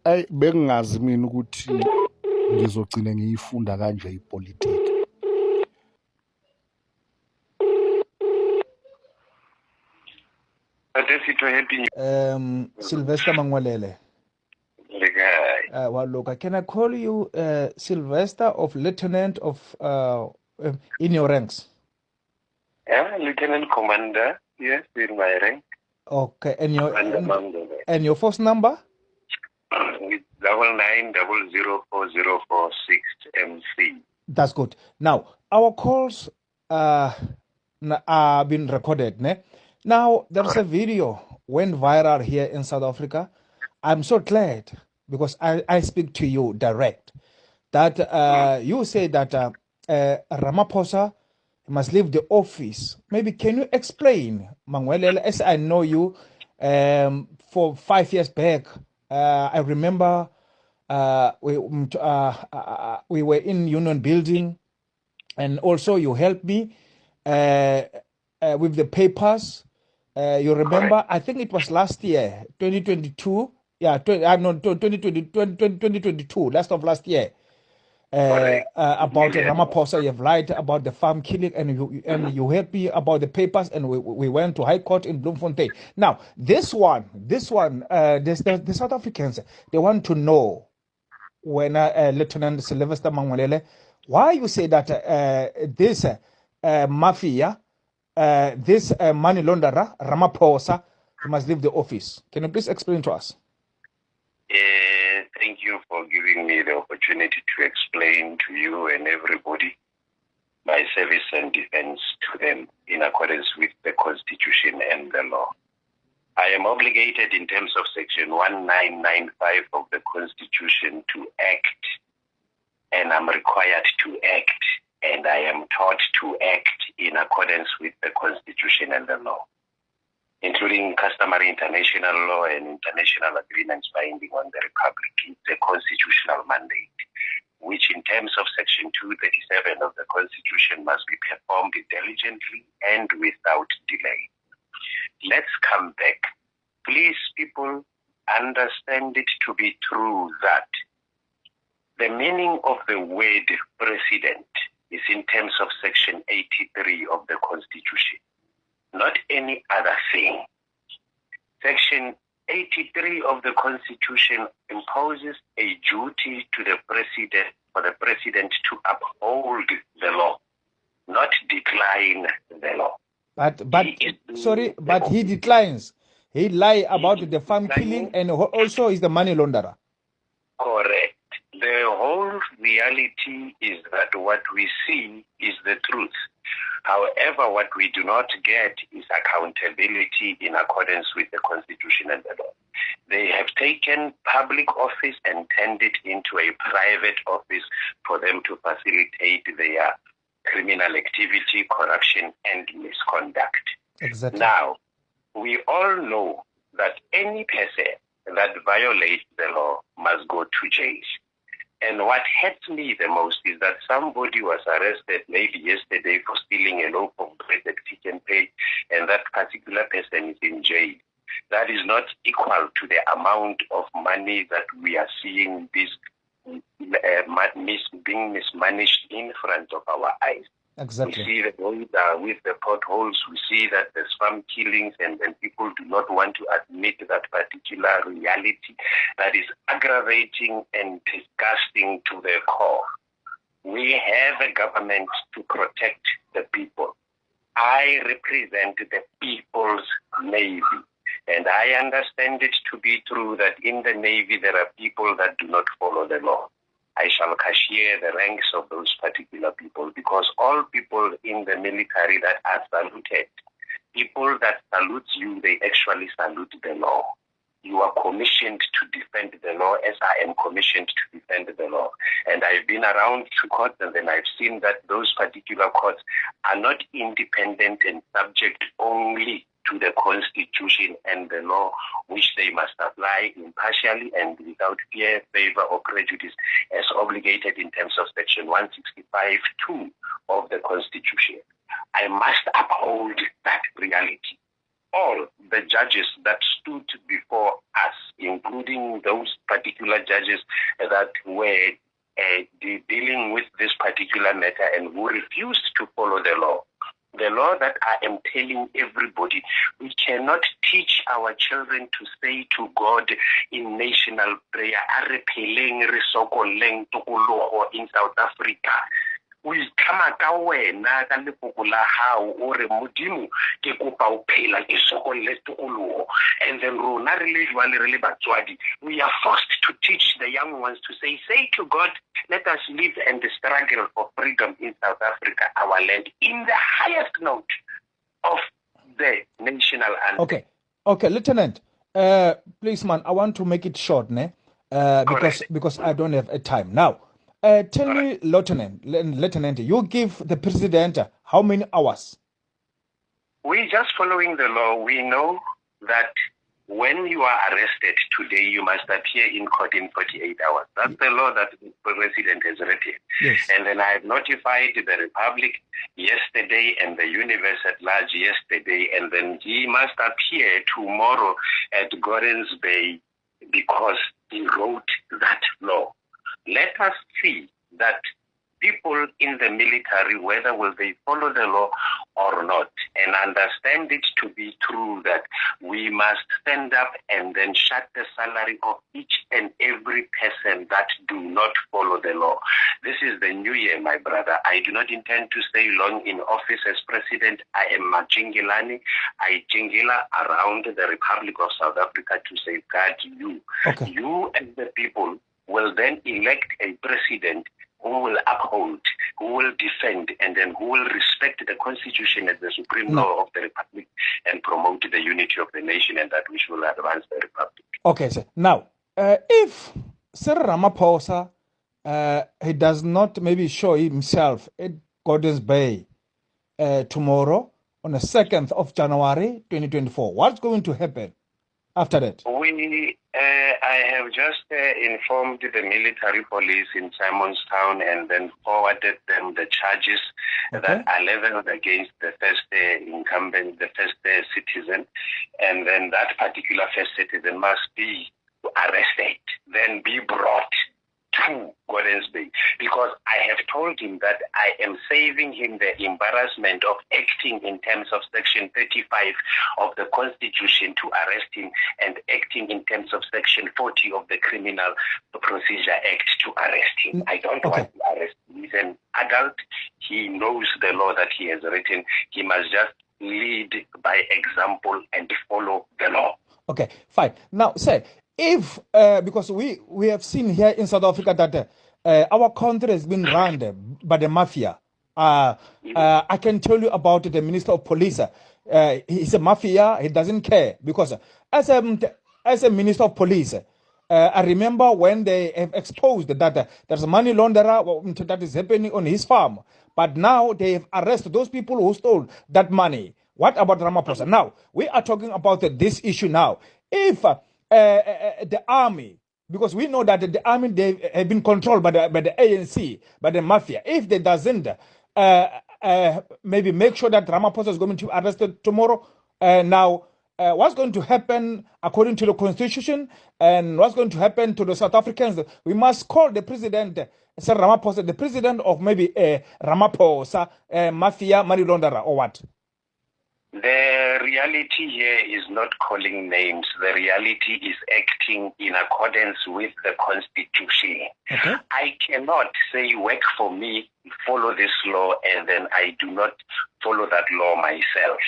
Ayi bengingazi mina ukuthi ngizogcina ngiyifunda kanje ipolitiki. Sylvester Mangwalele. Waloka, can I call you Sylvester of Lieutenant of in your ranks? Yeah, Lieutenant Commander, yes, in my rank. Okay, and your first number? With 99004046 MC. That's good. Now our calls are been recorded. Ne? Now there's a video went viral here in South Africa. I'm so glad because I speak to you direct. That you say that Ramaphosa must leave the office. Maybe can you explain, Mangwelele, as I know you for 5 years back, I remember we were in Union Building, and also you helped me with the papers. You remember, I think it was last year, 2022. Yeah, 2022, last of last year. About Ramaphosa, you've lied about the farm killing, and you helped me about the papers, and we went to High Court in Bloemfontein. Now, the South Africans, they want to know, when Lieutenant Sylvester Mangwelele, why you say that this mafia, this money launderer, Ramaphosa, he must leave the office. Can you please explain to us? Thank you for giving me the opportunity to explain to you and everybody my service and defense to them in accordance with the Constitution and the law. I am obligated in terms of Section 1995 of the Constitution to act, and I'm required to act, and I am taught to act in accordance with the Constitution and the law, including customary international law and international agreements binding on the Republic. It's a constitutional mandate, which in terms of Section 237 of the Constitution must be performed diligently and without delay. Let's come back. Please, people, understand it to be true that the meaning of the word president is in terms of Section 83 of the Constitution, not any other thing. Section 83 of the Constitution imposes a duty to the president, for the president to uphold the law, not decline the law. But he declines. He lie about the farm killing, and also is the money launderer. Correct. The whole reality is that what we see is the truth. However, what we do not get is accountability in accordance with the Constitution and the law. They have taken public office and turned it into a private office for them to facilitate their criminal activity, corruption, and misconduct. Exactly. Now, we all know that any person that violates the law must go to jail. And what hurts me the most is that somebody was arrested maybe yesterday for stealing a loaf of bread that he can pay, and that particular person is in jail. That is not equal to the amount of money that we are seeing being mismanaged in front of our eyes. Exactly. We see the roads with the potholes. We see that there's farm killings, and then people do not want to admit that particular reality that is aggravating and disgusting to their core. We have a government to protect the people. I represent the people's Navy, and I understand it to be true that in the Navy there are people that do not follow the law. I shall cashier the ranks of those particular people, because all people in the military that are saluted, people that salute you, they actually salute the law. You are commissioned to defend the law, as I am commissioned to defend the law. And I've been around to courts, and then I've seen that those particular courts are not independent and subject only to the Constitution and the law, which they must apply impartially and without fear, favor, or prejudice, as obligated in terms of Section 165(2) of the Constitution. I must uphold that reality. all the judges that stood before us, including those particular judges that were dealing with this particular matter and who refused to follow the law. The law that I am telling everybody, we cannot teach our children to say to God in national prayer, "Are peleng re sokoleng tokologo" in South Africa. We come ka wena ka lefoko la hao o re modimo ke kopa o phela ke sokole tokologo. And then rona re le jwale re le batswadi, we are forced to teach the young ones to say to God, let us live and struggle for freedom in South Africa, our land, in the highest note of the national anthem. Okay, Lieutenant, please, man, I want to make it short, because I don't have a time now. Tell me, Lieutenant, you give the president how many hours? We just following the law. We know that when you are arrested today, you must appear in court in 48 hours. That's the law that the president has written. Yes. And then I have notified the Republic yesterday and the universe at large yesterday, and then he must appear tomorrow at Gordons Bay because he wrote that law. Let us see that people in the military, whether will they follow the law or not, and understand it to be true that we must stand up and then shut the salary of each and every person that do not follow the law. This is the new year, my brother. I do not intend to stay long in office as president. I am Majingilani. I jingila around the Republic of South Africa to safeguard you. Okay. You and the people will then elect a president who will uphold, who will defend, and then who will respect the Constitution as the supreme law of the Republic and promote the unity of the nation, and that which will advance the Republic. Okay, sir. Now, if Sir Ramaphosa he does not maybe show himself at Gordons Bay tomorrow on the 2nd of January 2024, what's going to happen after that? I have just informed the military police in Simonstown and then forwarded them the charges that are leveled against the first incumbent, the first citizen, and then that particular first citizen must be arrested, then be brought to Gordons Bay, because I have told him that I am saving him the embarrassment of acting in terms of Section 35 of the Constitution to arrest him and acting in terms of Section 40 of the Criminal Procedure Act to arrest him. I don't want to arrest him. He's an adult. He knows the law that he has written. He must just lead by example and follow the law. Okay, fine. Now, sir, if because we have seen here in South Africa that our country has been run by the mafia. I can tell you about the Minister of Police. He's a mafia. He doesn't care because as a Minister of Police, I remember when they have exposed that there's a money launderer that is happening on his farm. But now they have arrested those people who stole that money. What about Ramaphosa? Now, we are talking about this issue now. If the army, because we know that the army, they have been controlled by the ANC, by the mafia. If they doesn't maybe make sure that Ramaphosa is going to be arrested tomorrow, now what's going to happen according to the Constitution and what's going to happen to the South Africans? We must call the president, Sir Ramaphosa, the president of maybe Ramaphosa, mafia, money launderer, or what? The reality here is not calling names. The reality is acting in accordance with the Constitution. Okay. I cannot say work for me, follow this law, and then I do not follow that law myself.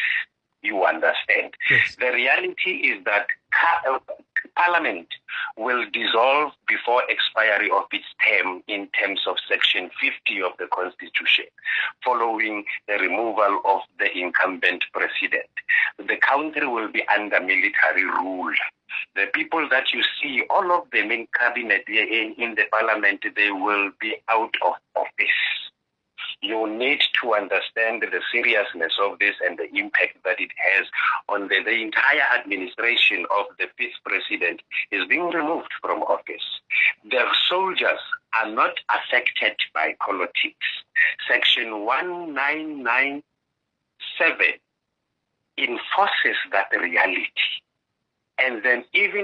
You understand? Yes. The reality is that Parliament will dissolve before expiry of its term in terms of Section 50 of the Constitution, following the removal of the incumbent president. The country will be under military rule. The people that you see, all of them in cabinet, in the Parliament, they will be out of office. You need to understand the seriousness of this and the impact that it has on the entire administration of the fifth president is being removed from office. The soldiers are not affected by politics. Section 1997 enforces that reality. And then even